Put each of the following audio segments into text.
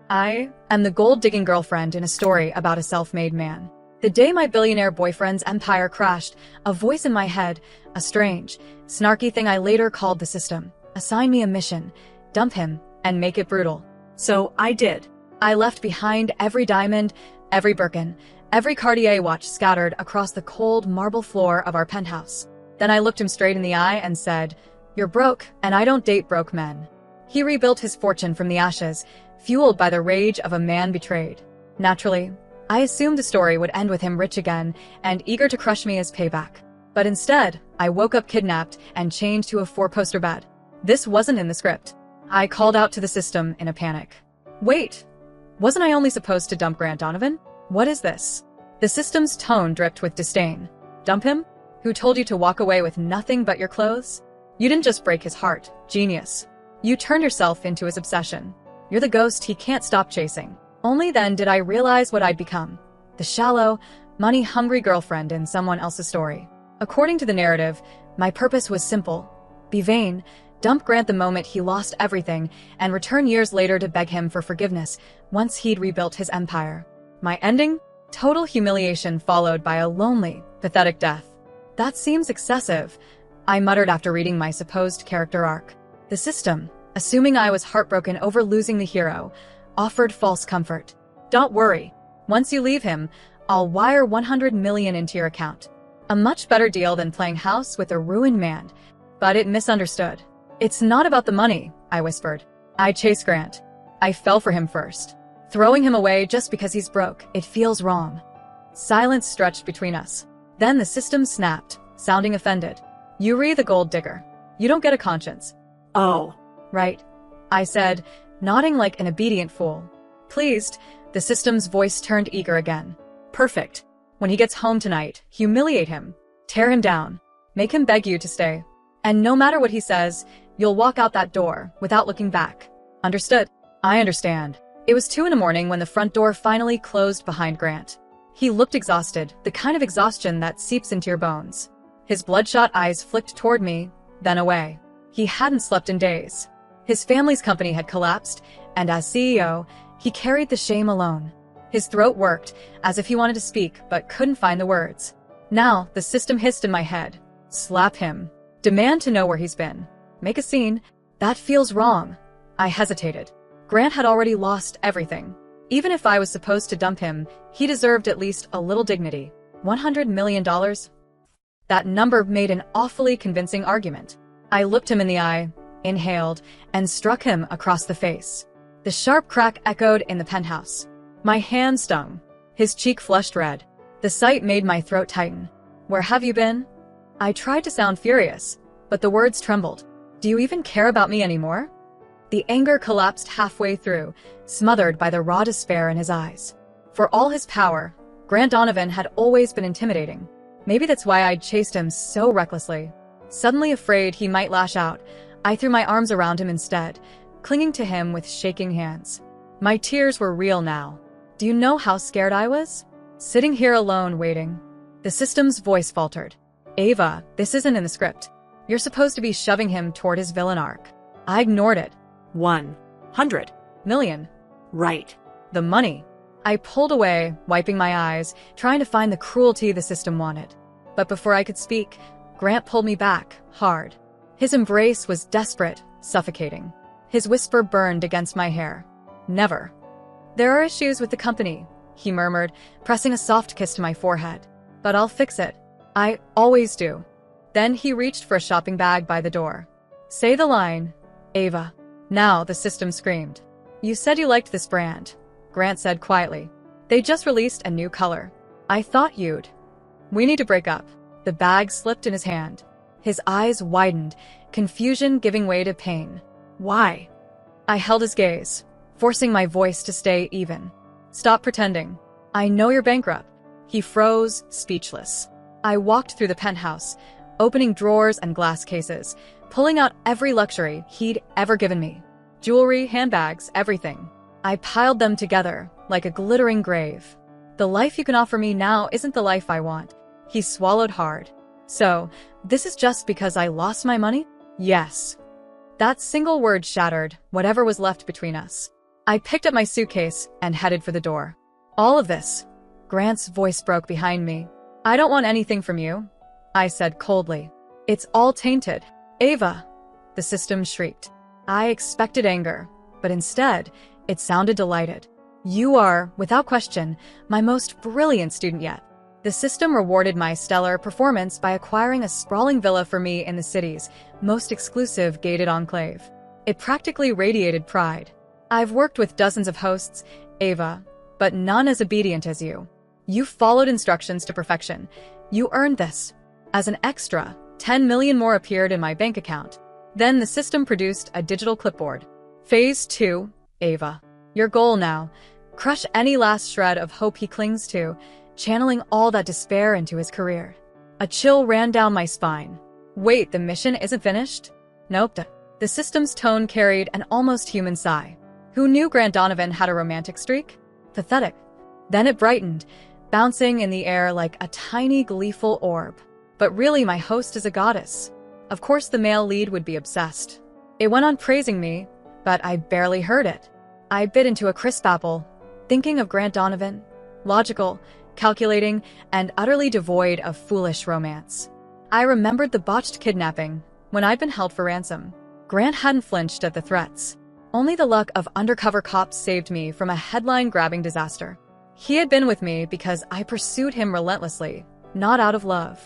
I am the gold-digging girlfriend in a story about a self-made man. The day my billionaire boyfriend's empire crashed, a voice in my head, a strange, snarky thing I later called the system, assigned me a mission: dump him and make it brutal. So I did. I left behind every diamond, every Birkin, every Cartier watch scattered across the cold marble floor of our penthouse. Then I looked him straight in the eye and said, "You're broke, and I don't date broke men." He rebuilt his fortune from the ashes, fueled by the rage of a man betrayed. Naturally, I assumed the story would end with him rich again and eager to crush me as payback. But instead, I woke up kidnapped and chained to a four-poster bed. This wasn't in the script. I called out to the system in a panic. Wait, wasn't I only supposed to dump Grant Donovan? What is this? The system's tone dripped with disdain. Dump him? Who told you to walk away with nothing but your clothes? You didn't just break his heart, genius. You turned yourself into his obsession. You're the ghost he can't stop chasing. Only then did I realize what I'd become: the shallow, money-hungry girlfriend in someone else's story. According to the narrative, my purpose was simple: be vain, dump Grant the moment he lost everything, and return years later to beg him for forgiveness once he'd rebuilt his empire. My ending? Total humiliation followed by a lonely, pathetic death. That seems excessive, I muttered after reading my supposed character arc. The system, assuming I was heartbroken over losing the hero, offered false comfort. Don't worry. Once you leave him, I'll wire 100 million into your account. A much better deal than playing house with a ruined man. But it misunderstood. It's not about the money, I whispered. I chased Grant. I fell for him first. Throwing him away just because he's broke, it feels wrong. Silence stretched between us. Then the system snapped, sounding offended. "You the gold digger. You don't get a conscience." "Oh, right," I said, nodding like an obedient fool. Pleased, the system's voice turned eager again. "Perfect. When he gets home tonight, humiliate him. Tear him down. Make him beg you to stay. And no matter what he says, you'll walk out that door without looking back. Understood?" "I understand." It was 2 a.m. when the front door finally closed behind Grant. He looked exhausted, the kind of exhaustion that seeps into your bones. His bloodshot eyes flicked toward me, then away. He hadn't slept in days. His family's company had collapsed, and as CEO, he carried the shame alone. His throat worked, as if he wanted to speak but couldn't find the words. Now, the system hissed in my head. Slap him. Demand to know where he's been. Make a scene. That feels wrong. I hesitated. Grant had already lost everything. Even if I was supposed to dump him, he deserved at least a little dignity. $100 million? That number made an awfully convincing argument. I looked him in the eye, inhaled, and struck him across the face. The sharp crack echoed in the penthouse. My hand stung. His cheek flushed red. The sight made my throat tighten. "Where have you been?" I tried to sound furious, but the words trembled. "Do you even care about me anymore?" The anger collapsed halfway through, smothered by the raw despair in his eyes. For all his power, Grant Donovan had always been intimidating. Maybe that's why I'd chased him so recklessly. Suddenly afraid he might lash out, I threw my arms around him instead, clinging to him with shaking hands. My tears were real now. Do you know how scared I was? Sitting here alone waiting. The system's voice faltered. "Ava, this isn't in the script. You're supposed to be shoving him toward his villain arc." I ignored it. 100 million. Right. The money. I pulled away, wiping my eyes, trying to find the cruelty the system wanted. But before I could speak, Grant pulled me back, hard. His embrace was desperate, suffocating. His whisper burned against my hair. "Never." "There are issues with the company," he murmured, pressing a soft kiss to my forehead. "But I'll fix it. I always do." Then he reached for a shopping bag by the door. "Say the line, Ava." Now the system screamed. "You said you liked this brand," Grant said quietly. "They just released a new color. I thought you'd." "We need to break up." The bag slipped in his hand. His eyes widened, confusion giving way to pain. "Why?" I held his gaze, forcing my voice to stay even. "Stop pretending. I know you're bankrupt." He froze, speechless. I walked through the penthouse, opening drawers and glass cases, pulling out every luxury he'd ever given me. Jewelry, handbags, everything. I piled them together, like a glittering grave. "The life you can offer me now isn't the life I want." He swallowed hard. "So, this is just because I lost my money?" "Yes." That single word shattered whatever was left between us. I picked up my suitcase and headed for the door. All of this. Grant's voice broke behind me. I don't want anything from you, I said coldly. It's all tainted. Ava, the system shrieked. I expected anger, but instead, it sounded delighted. You are, without question, my most brilliant student yet. The system rewarded my stellar performance by acquiring a sprawling villa for me in the city's most exclusive gated enclave. It practically radiated pride. I've worked with dozens of hosts, Ava, but none as obedient as you. You followed instructions to perfection. You earned this. As an extra, 10 million more appeared in my bank account. Then the system produced a digital clipboard. Phase 2, Ava. Your goal now. Crush any last shred of hope he clings to, channeling all that despair into his career. A chill ran down my spine. Wait, the mission isn't finished? Nope. The system's tone carried an almost human sigh. Who knew Grant Donovan had a romantic streak? Pathetic. Then it brightened, bouncing in the air like a tiny gleeful orb. But really, my host is a goddess. Of course the male lead would be obsessed. It went on praising me, but I barely heard it. I bit into a crisp apple, thinking of Grant Donovan, logical, calculating, and utterly devoid of foolish romance. I remembered the botched kidnapping, when I'd been held for ransom. Grant hadn't flinched at the threats. Only the luck of undercover cops saved me from a headline-grabbing disaster. He had been with me because I pursued him relentlessly, not out of love.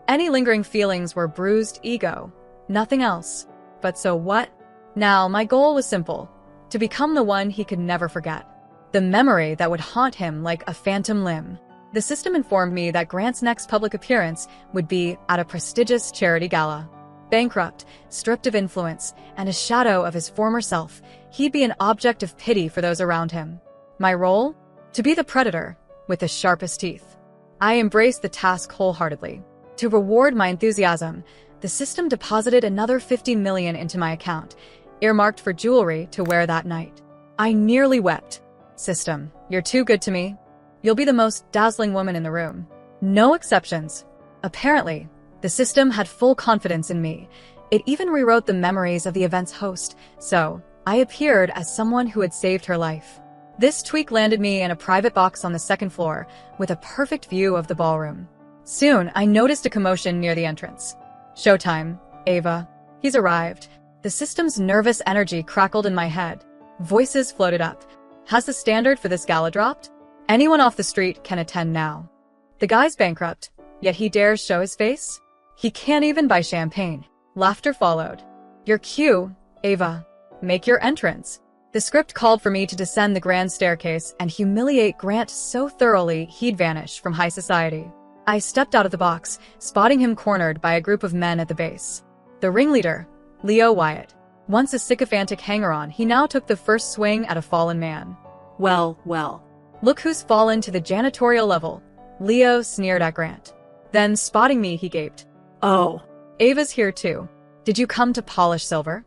Any lingering feelings were bruised ego, nothing else. But so what? Now, my goal was simple: to become the one he could never forget. The memory that would haunt him like a phantom limb. The system informed me that Grant's next public appearance would be at a prestigious charity gala. Bankrupt, stripped of influence, and a shadow of his former self, he'd be an object of pity for those around him. My role? To be the predator, with the sharpest teeth. I embraced the task wholeheartedly. To reward my enthusiasm, the system deposited another 50 million into my account, earmarked for jewelry to wear that night. I nearly wept. System, you're too good to me. You'll be the most dazzling woman in the room. No exceptions. Apparently, the system had full confidence in me. It even rewrote the memories of the event's host, so I appeared as someone who had saved her life. This tweak landed me in a private box on the second floor, with a perfect view of the ballroom. Soon, I noticed a commotion near the entrance. Showtime, Ava. He's arrived. The system's nervous energy crackled in my head. Voices floated up. Has the standard for this gala dropped? Anyone off the street can attend now. The guy's bankrupt, yet he dares show his face? He can't even buy champagne. Laughter followed. Your cue, Ava. Make your entrance. The script called for me to descend the grand staircase and humiliate Grant so thoroughly he'd vanish from high society. I stepped out of the box, spotting him cornered by a group of men at the base. The ringleader, Leo Wyatt. Once a sycophantic hanger-on, he now took the first swing at a fallen man. Well. Look who's fallen to the janitorial level. Leo sneered at Grant. Then, spotting me, he gaped. Oh, Ava's here too. Did you come to polish silver?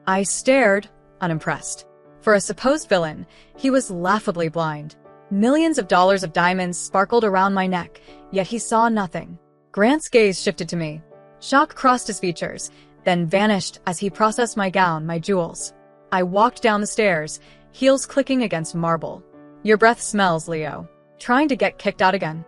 I stared, unimpressed. For a supposed villain, he was laughably blind. Millions of dollars of diamonds sparkled around my neck, yet he saw nothing. Grant's gaze shifted to me. Shock crossed his features, then vanished as he processed my gown, my jewels. I walked down the stairs, heels clicking against marble. Your breath smells, Leo. Trying to get kicked out again.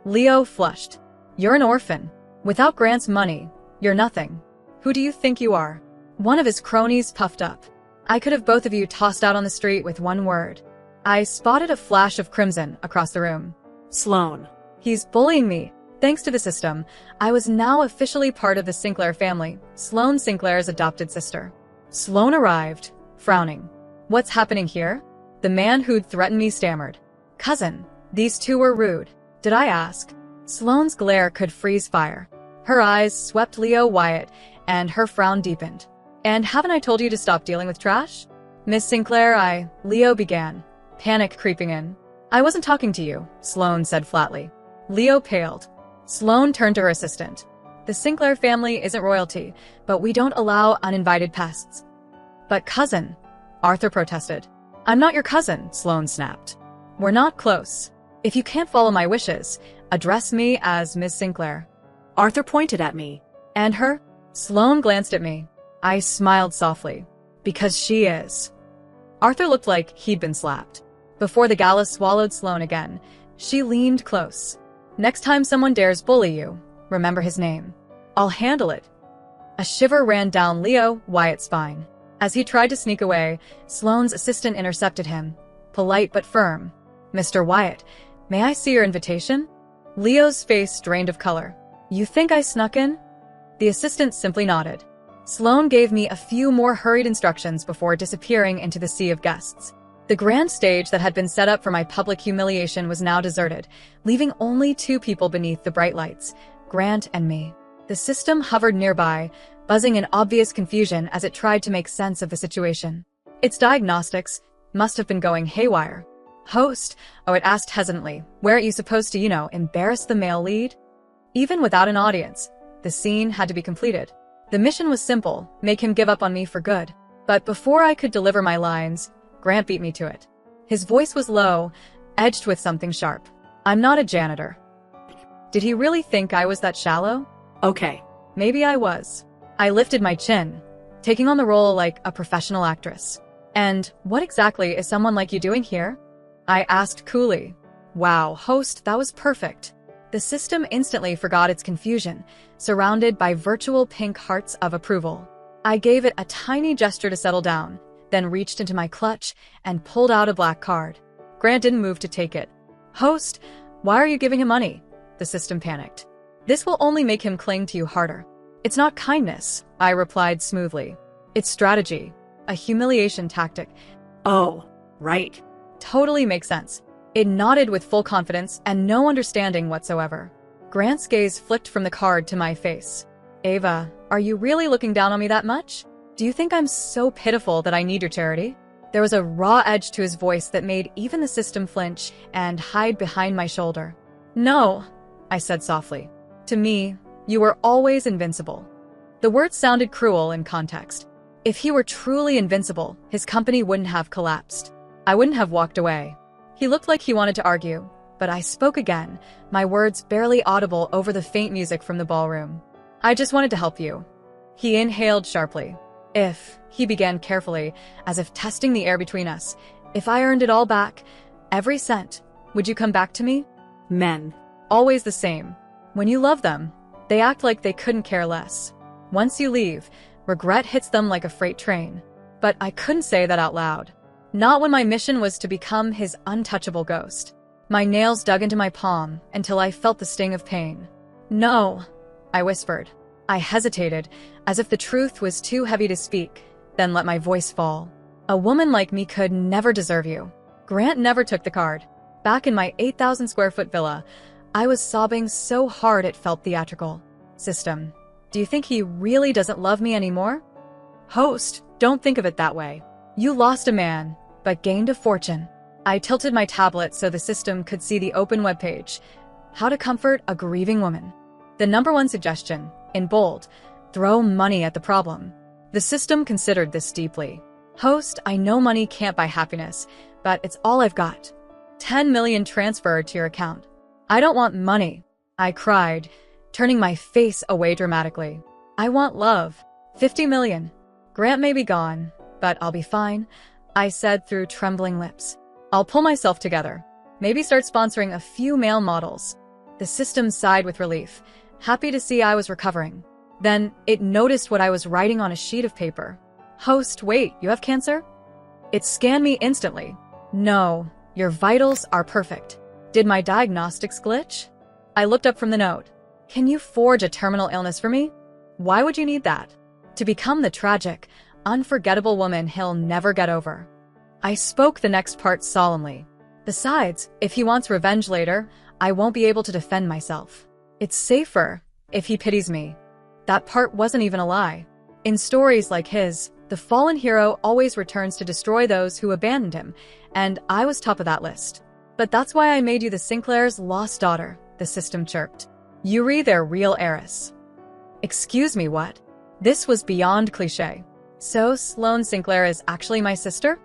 Leo flushed. You're an orphan. Without Grant's money, you're nothing. Who do you think you are? One of his cronies puffed up. I could have both of you tossed out on the street with one word. I spotted a flash of crimson across the room. Sloan. He's bullying me. Thanks to the system, I was now officially part of the Sinclair family, Sloan Sinclair's adopted sister. Sloan arrived, frowning. What's happening here? The man who'd threatened me stammered. Cousin, these two were rude. Did I ask? Sloan's glare could freeze fire. Her eyes swept Leo Wyatt, and her frown deepened. And haven't I told you to stop dealing with trash? Miss Sinclair, Leo began, panic creeping in. I wasn't talking to you, Sloan said flatly. Leo paled. Sloan turned to her assistant. The Sinclair family isn't royalty, but we don't allow uninvited pests. But cousin, Arthur protested. I'm not your cousin, Sloan snapped. We're not close. If you can't follow my wishes, address me as Miss Sinclair. Arthur pointed at me. And her? Sloan glanced at me. I smiled softly. Because she is. Arthur looked like he'd been slapped. Before the gala swallowed Sloane again, she leaned close. Next time someone dares bully you, remember his name. I'll handle it. A shiver ran down Leo Wyatt's spine. As he tried to sneak away, Sloane's assistant intercepted him, polite but firm. Mr. Wyatt, may I see your invitation? Leo's face drained of color. You think I snuck in? The assistant simply nodded. Sloane gave me a few more hurried instructions before disappearing into the sea of guests. The grand stage that had been set up for my public humiliation was now deserted, leaving only two people beneath the bright lights, Grant and me. The system hovered nearby, buzzing in obvious confusion as it tried to make sense of the situation. Its diagnostics must have been going haywire. Host, it asked hesitantly, where are you supposed to, embarrass the male lead? Even without an audience, the scene had to be completed. The mission was simple, make him give up on me for good. But before I could deliver my lines, Grant beat me to it. His voice was low, edged with something sharp. I'm not a janitor. Did he really think I was that shallow? Okay, maybe I was. I lifted my chin, taking on the role like a professional actress. And what exactly is someone like you doing here? I asked coolly. Wow, host, that was perfect. The system instantly forgot its confusion, surrounded by virtual pink hearts of approval. I gave it a tiny gesture to settle down, then reached into my clutch and pulled out a black card. Grant didn't move to take it. Host, why are you giving him money? The system panicked. This will only make him cling to you harder. It's not kindness, I replied smoothly. It's strategy, a humiliation tactic. Oh, right. Totally makes sense. It nodded with full confidence and no understanding whatsoever. Grant's gaze flicked from the card to my face. Ava, are you really looking down on me that much? Do you think I'm so pitiful that I need your charity? There was a raw edge to his voice that made even the system flinch and hide behind my shoulder. No, I said softly. To me, you were always invincible. The words sounded cruel in context. If he were truly invincible, his company wouldn't have collapsed. I wouldn't have walked away. He looked like he wanted to argue, but I spoke again, my words barely audible over the faint music from the ballroom. I just wanted to help you. He inhaled sharply. If, he began carefully, as if testing the air between us, if I earned it all back, every cent, would you come back to me? Men. Always the same. When you love them, they act like they couldn't care less. Once you leave, regret hits them like a freight train. But I couldn't say that out loud. Not when my mission was to become his untouchable ghost. My nails dug into my palm until I felt the sting of pain. No, I whispered. I hesitated, as if the truth was too heavy to speak, then let my voice fall. A woman like me could never deserve you. Grant never took the card. Back in my 8,000 square foot villa, I was sobbing so hard it felt theatrical. System, do you think he really doesn't love me anymore? Host, don't think of it that way. You lost a man, but gained a fortune. I tilted my tablet so the system could see the open webpage. How to comfort a grieving woman. The #1 suggestion, in bold, throw money at the problem. The system considered this deeply. Host, I know money can't buy happiness, but it's all I've got. 10 million transferred to your account. I don't want money, I cried, turning my face away dramatically. I want love. 50 million. Grant may be gone, but I'll be fine, I said through trembling lips. I'll pull myself together. Maybe start sponsoring a few male models. The system sighed with relief, happy to see I was recovering. Then it noticed what I was writing on a sheet of paper. Host, wait, you have cancer? It scanned me instantly. No, your vitals are perfect. Did my diagnostics glitch? I looked up from the note. Can you forge a terminal illness for me? Why would you need that? To become the tragic, unforgettable woman he'll never get over. I spoke the next part solemnly. Besides, if he wants revenge later, I won't be able to defend myself. It's safer if he pities me. That part wasn't even a lie. In stories like his, the fallen hero always returns to destroy those who abandoned him, and I was top of that list. But that's why I made you the Sinclair's lost daughter, the system chirped. Yuri, their real heiress. Excuse me, what? This was beyond cliché. So Sloane Sinclair is actually my sister?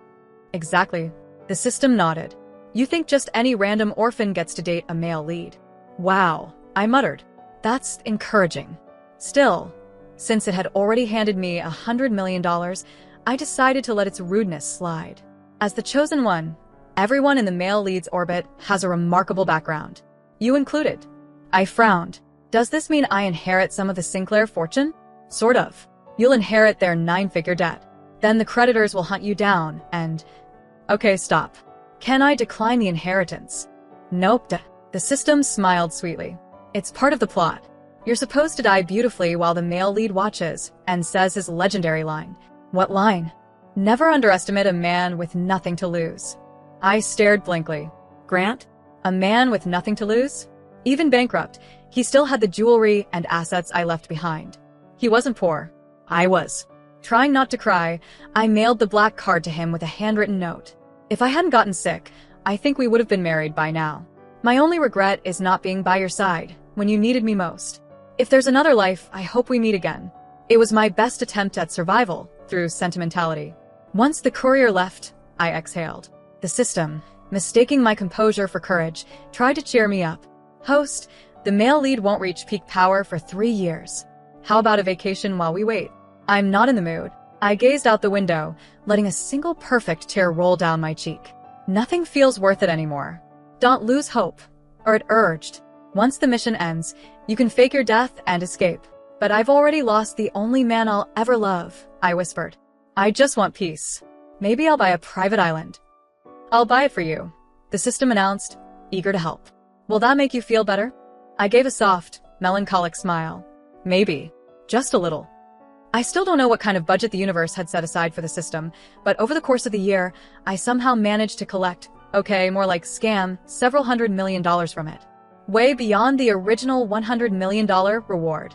Exactly. The system nodded. You think just any random orphan gets to date a male lead? Wow, I muttered. That's encouraging. Still, since it had already handed me $100 million, I decided to let its rudeness slide. As the chosen one, everyone in the male lead's orbit has a remarkable background. You included. I frowned. Does this mean I inherit some of the Sinclair fortune? Sort of. You'll inherit their 9-figure debt. Then the creditors will hunt you down and… Okay, stop. Can I decline the inheritance? Nope. The system smiled sweetly. It's part of the plot. You're supposed to die beautifully while the male lead watches and says his legendary line. What line? Never underestimate a man with nothing to lose. I stared blankly. Grant? A man with nothing to lose? Even bankrupt, he still had the jewelry and assets I left behind. He wasn't poor. I was. Trying not to cry, I mailed the black card to him with a handwritten note. If I hadn't gotten sick, I think we would have been married by now. My only regret is not being by your side when you needed me most. If there's another life, I hope we meet again. It was my best attempt at survival through sentimentality. Once the courier left, I exhaled. The system, mistaking my composure for courage, tried to cheer me up. Host, the male lead won't reach peak power for 3 years. How about a vacation while we wait? I'm not in the mood. I gazed out the window, letting a single perfect tear roll down my cheek. Nothing feels worth it anymore. Don't lose hope. Or it urged. Once the mission ends, you can fake your death and escape. But I've already lost the only man I'll ever love, I whispered. I just want peace. Maybe I'll buy a private island. I'll buy it for you, the system announced, eager to help. Will that make you feel better? I gave a soft, melancholic smile. Maybe. Just a little. I still don't know what kind of budget the universe had set aside for the system, but over the course of the year, I somehow managed to collect, okay, more like scam, several $100 million from it. Way beyond the original $100 million reward.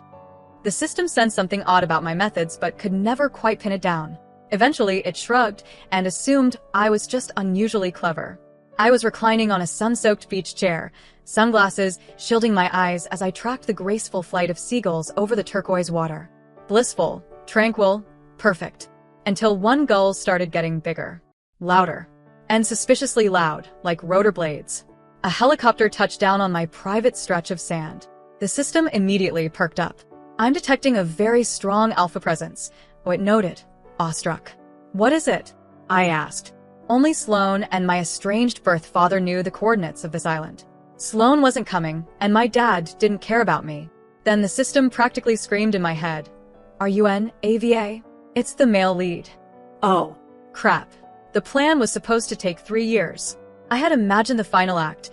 The system sensed something odd about my methods but could never quite pin it down. Eventually, it shrugged and assumed I was just unusually clever. I was reclining on a sun-soaked beach chair, sunglasses shielding my eyes as I tracked the graceful flight of seagulls over the turquoise water. Blissful, tranquil, perfect. Until one gull started getting bigger, louder, and suspiciously loud, like rotor blades. A helicopter touched down on my private stretch of sand. The system immediately perked up. I'm detecting a very strong alpha presence, it noted, awestruck. What is it? I asked. Only Sloan and my estranged birth father knew the coordinates of this island. Sloan wasn't coming, and my dad didn't care about me. Then the system practically screamed in my head. Are you an AVA? It's the male lead. Oh. Crap. The plan was supposed to take 3 years. I had imagined the final act,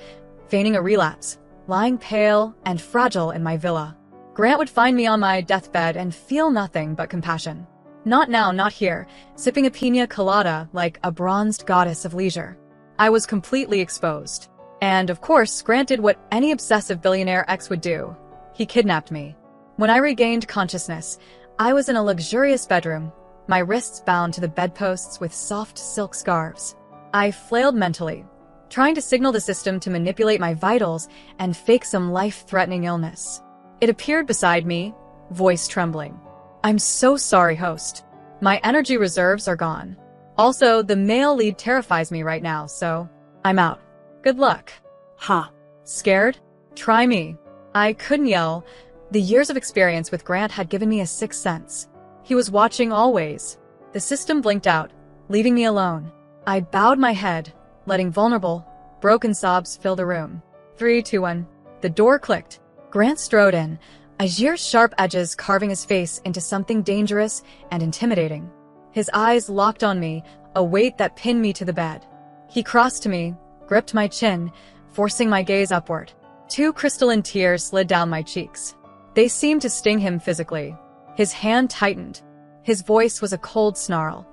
feigning a relapse, lying pale and fragile in my villa. Grant would find me on my deathbed and feel nothing but compassion. Not now, not here, sipping a pina colada like a bronzed goddess of leisure. I was completely exposed. And, of course, Grant did what any obsessive billionaire ex would do. He kidnapped me. When I regained consciousness, I was in a luxurious bedroom, my wrists bound to the bedposts with soft silk scarves. I flailed mentally, trying to signal the system to manipulate my vitals and fake some life-threatening illness. It appeared beside me, voice trembling. I'm so sorry, host. My energy reserves are gone. Also, the male lead terrifies me right now, so I'm out. Good luck. Huh. Scared? Try me. I couldn't yell. The years of experience with Grant had given me a sixth sense. He was watching always. The system blinked out, leaving me alone. I bowed my head, letting vulnerable, broken sobs fill the room. 3, 2, 1. The door clicked. Grant strode in, Azir's sharp edges carving his face into something dangerous and intimidating. His eyes locked on me, a weight that pinned me to the bed. He crossed to me, gripped my chin, forcing my gaze upward. 2 crystalline tears slid down my cheeks. They seemed to sting him physically. His hand tightened. His voice was a cold snarl.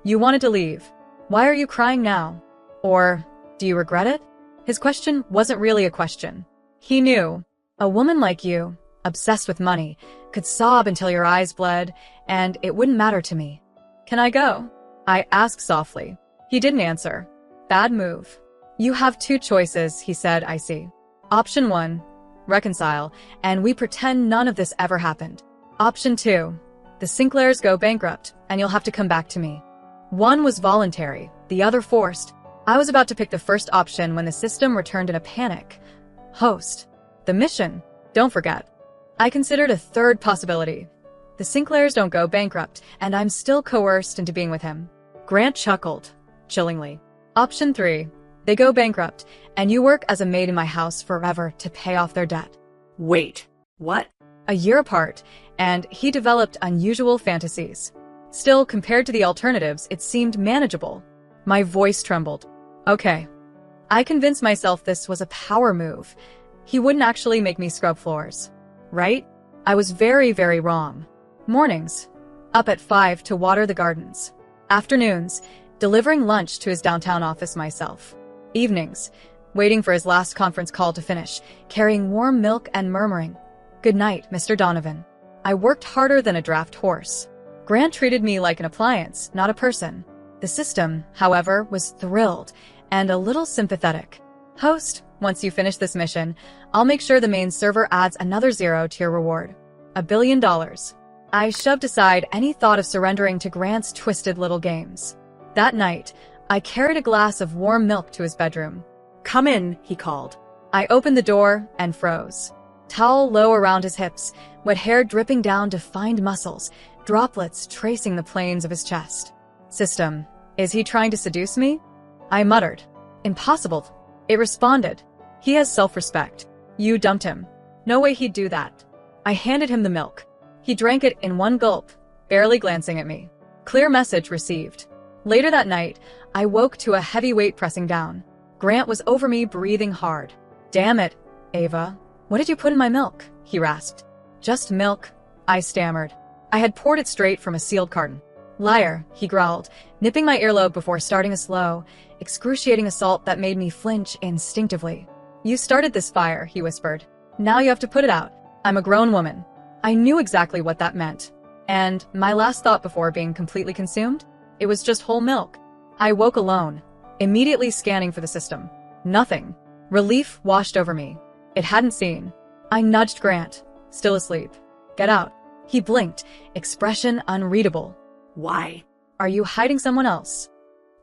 You wanted to leave. Why are you crying now? Or, do you regret it? His question wasn't really a question. He knew. A woman like you, obsessed with money, could sob until your eyes bled, and it wouldn't matter to me. Can I go? I asked softly. He didn't answer. Bad move. You have 2 choices, he said, I see. Option 1, reconcile, and we pretend none of this ever happened. Option 2, the Sinclairs go bankrupt, and you'll have to come back to me. One was voluntary, the other forced. I was about to pick the first option when the system returned in a panic. Host. The mission. Don't forget. I considered a third possibility. The Sinclairs don't go bankrupt, and I'm still coerced into being with him. Grant chuckled, chillingly. Option 3. They go bankrupt, and you work as a maid in my house forever to pay off their debt. Wait, what? A year apart, and he developed unusual fantasies. Still, compared to the alternatives, it seemed manageable. My voice trembled. Okay. I convinced myself this was a power move. He wouldn't actually make me scrub floors. Right? I was very, very wrong. Mornings. Up at 5 to water the gardens. Afternoons. Delivering lunch to his downtown office myself. Evenings. Waiting for his last conference call to finish, carrying warm milk and murmuring, "Good night, Mr. Donovan." I worked harder than a draft horse. Grant treated me like an appliance, not a person. The system, however, was thrilled and a little sympathetic. "Host, once you finish this mission, I'll make sure the main server adds another 0 to your reward. $1 billion. I shoved aside any thought of surrendering to Grant's twisted little games. That night, I carried a glass of warm milk to his bedroom. "Come in," he called. I opened the door and froze. Towel low around his hips, wet hair dripping down defined muscles, droplets tracing the planes of his chest. "System, is he trying to seduce me?" I muttered. "Impossible." It responded. "He has self-respect. You dumped him. No way he'd do that." I handed him the milk. He drank it in one gulp, barely glancing at me. Clear message received. Later that night, I woke to a heavy weight pressing down. Grant was over me, breathing hard. "Damn it, Ava. What did you put in my milk?" he rasped. "Just milk," I stammered. I had poured it straight from a sealed carton. "Liar," he growled, nipping my earlobe before starting a slow, excruciating assault that made me flinch instinctively. "You started this fire," he whispered. "Now you have to put it out. I'm a grown woman." I knew exactly what that meant. And my last thought before being completely consumed? It was just whole milk. I woke alone, immediately scanning for the system. Nothing. Relief washed over me. It hadn't seen. I nudged Grant, still asleep. "Get out." He blinked, expression unreadable. "Why?" "Are you hiding someone else?"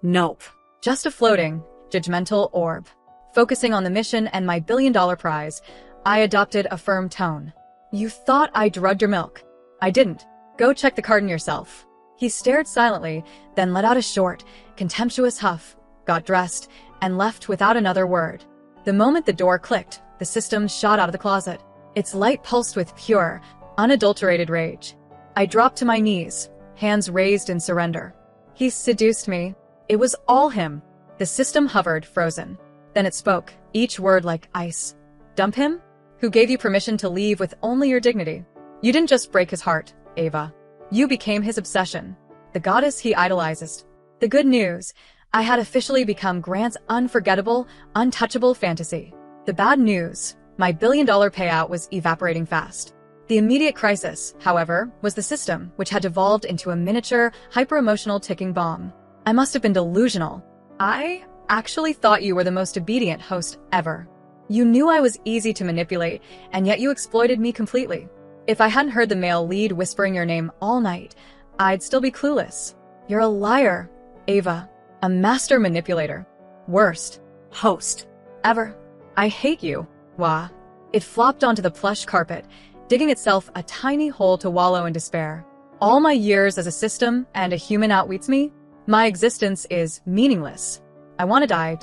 "Nope." Just a floating, judgmental orb. Focusing on the mission and my billion-dollar prize, I adopted a firm tone. "You thought I drugged your milk. I didn't. Go check the carton yourself." He stared silently, then let out a short, contemptuous huff, got dressed, and left without another word. The moment the door clicked, the system shot out of the closet. Its light pulsed with pure, unadulterated rage. I dropped to my knees, hands raised in surrender. He seduced me. It was all him. The system hovered, frozen. Then it spoke, each word like ice. "Dump him? Who gave you permission to leave with only your dignity? You didn't just break his heart, Ava. You became his obsession, the goddess he idolizes." The good news, I had officially become Grant's unforgettable, untouchable fantasy. The bad news, my billion-dollar payout was evaporating fast. The immediate crisis, however, was the system, which had devolved into a miniature, hyper-emotional ticking bomb. I must have been delusional. I actually thought you were the most obedient host ever. You knew I was easy to manipulate, and yet you exploited me completely. If I hadn't heard the male lead whispering your name all night, I'd still be clueless. You're a liar, Ava. A master manipulator. Worst "Host." ever. I hate you. Wah. It flopped onto the plush carpet, digging itself a tiny hole to wallow in despair. All my years as a system and a human outwits me? My existence is meaningless. I want to die.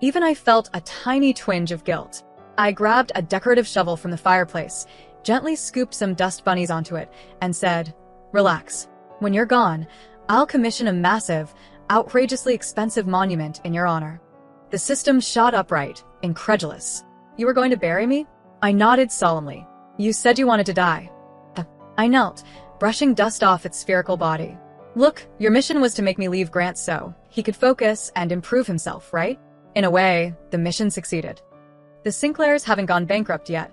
Even I felt a tiny twinge of guilt. I grabbed a decorative shovel from the fireplace, gently scooped some dust bunnies onto it, and said, "Relax. When you're gone, I'll commission a massive, outrageously expensive monument in your honor." The system shot upright, incredulous. "You were going to bury me?" I nodded solemnly. "You said you wanted to die." I knelt, brushing dust off its spherical body. "Look, your mission was to make me leave Grant so he could focus and improve himself, right? In a way, the mission succeeded. The Sinclairs haven't gone bankrupt yet.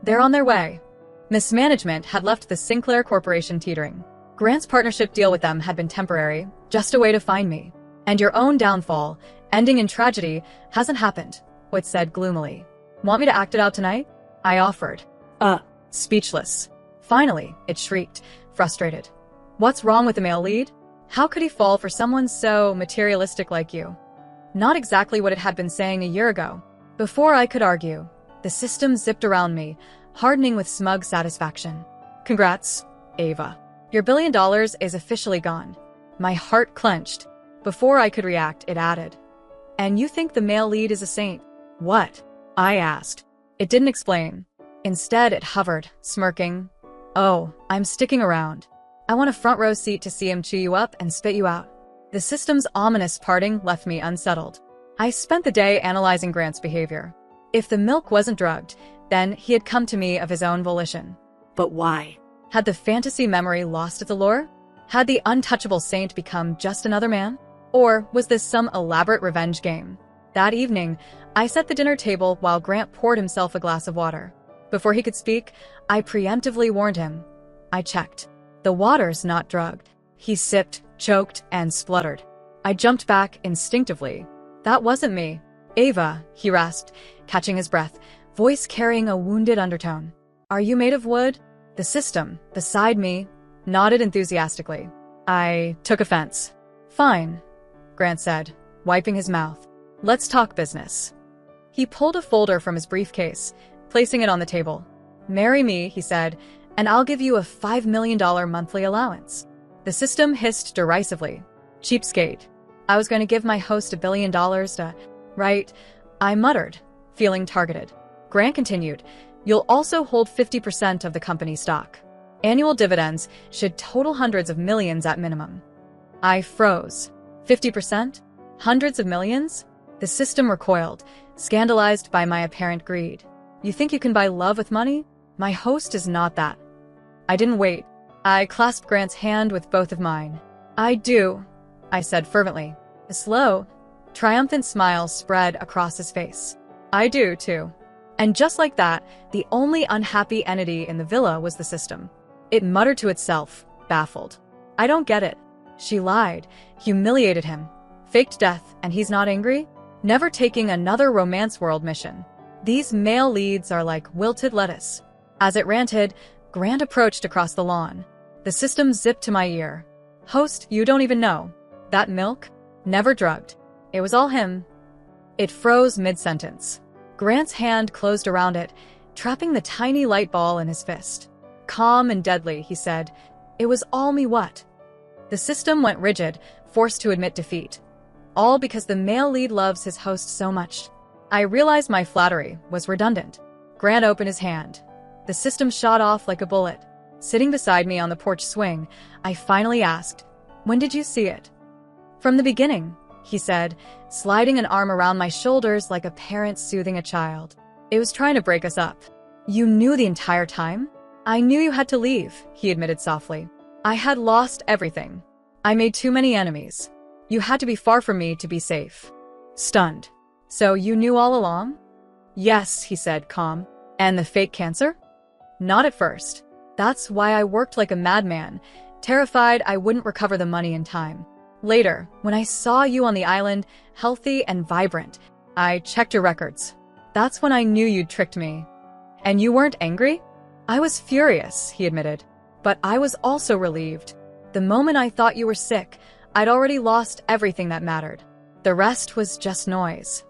They're on their way." Mismanagement had left the Sinclair Corporation teetering. Grant's partnership deal with them had been temporary, just a way to find me. And your own downfall, ending in tragedy, hasn't happened, Whit said gloomily. "Want me to act it out tonight?" I offered. Speechless. Finally, it shrieked, frustrated. "What's wrong with the male lead? How could he fall for someone so materialistic like you?" Not exactly what it had been saying a year ago. Before I could argue, the system zipped around me, hardening with smug satisfaction. "Congrats, Ava. Your $1 billion is officially gone." My heart clenched. Before I could react, it added, And you think the male lead is a saint? What? I asked. It didn't explain. Instead, it hovered, smirking. Oh, I'm sticking around. I want a front row seat to see him chew you up and spit you out. The system's ominous parting left me unsettled. I spent the day analyzing Grant's behavior. If the milk wasn't drugged, then he had come to me of his own volition. But why? Had the fantasy memory lost its allure? Had the untouchable saint become just another man? Or was this some elaborate revenge game? That evening, I set the dinner table while Grant poured himself a glass of water. Before he could speak, I preemptively warned him. I checked. The water's not drugged. He sipped, choked, and spluttered. I jumped back instinctively. That wasn't me. Ava, he rasped, catching his breath, voice carrying a wounded undertone. Are you made of wood? The system, beside me, nodded enthusiastically. I took offense. Fine, Grant said, wiping his mouth. Let's talk business. He pulled a folder from his briefcase, placing it on the table. Marry me, he said, and I'll give you a $5 million monthly allowance. The system hissed derisively. Cheapskate. I was going to give my host $1 billion to... Right, I muttered, feeling targeted. Grant continued, you'll also hold 50% of the company stock. Annual dividends should total hundreds of millions at minimum. I froze. 50%? Hundreds of millions? The system recoiled, scandalized by my apparent greed. You think you can buy love with money? My host is not that. I didn't wait. I clasped Grant's hand with both of mine. I do, I said fervently. A slow, triumphant smile spread across his face. I do, too. And just like that, the only unhappy entity in the villa was the system. It muttered to itself, baffled. I don't get it. She lied, humiliated him, faked death, and he's not angry? Never taking another romance world mission. These male leads are like wilted lettuce. As it ranted, Grant approached across the lawn. The system zipped to my ear. Host, you don't even know. That milk? Never drugged. It was all him. It froze mid-sentence. Grant's hand closed around it, trapping the tiny light ball in his fist. Calm and deadly, he said. It was all me what? The system went rigid, forced to admit defeat. All because the male lead loves his host so much. I realized my flattery was redundant. Grant opened his hand. The system shot off like a bullet. Sitting beside me on the porch swing, I finally asked, when did you see it? From the beginning, he said, sliding an arm around my shoulders like a parent soothing a child. It was trying to break us up. You knew the entire time? I knew you had to leave, he admitted softly. I had lost everything. I made too many enemies. You had to be far from me to be safe. Stunned. So you knew all along? Yes, he said, calm. And the fake cancer? Not at first. That's why I worked like a madman, terrified I wouldn't recover the money in time. Later, when I saw you on the island, healthy and vibrant, I checked your records. That's when I knew you'd tricked me. And you weren't angry? I was furious, he admitted. But I was also relieved. The moment I thought you were sick, I'd already lost everything that mattered. The rest was just noise.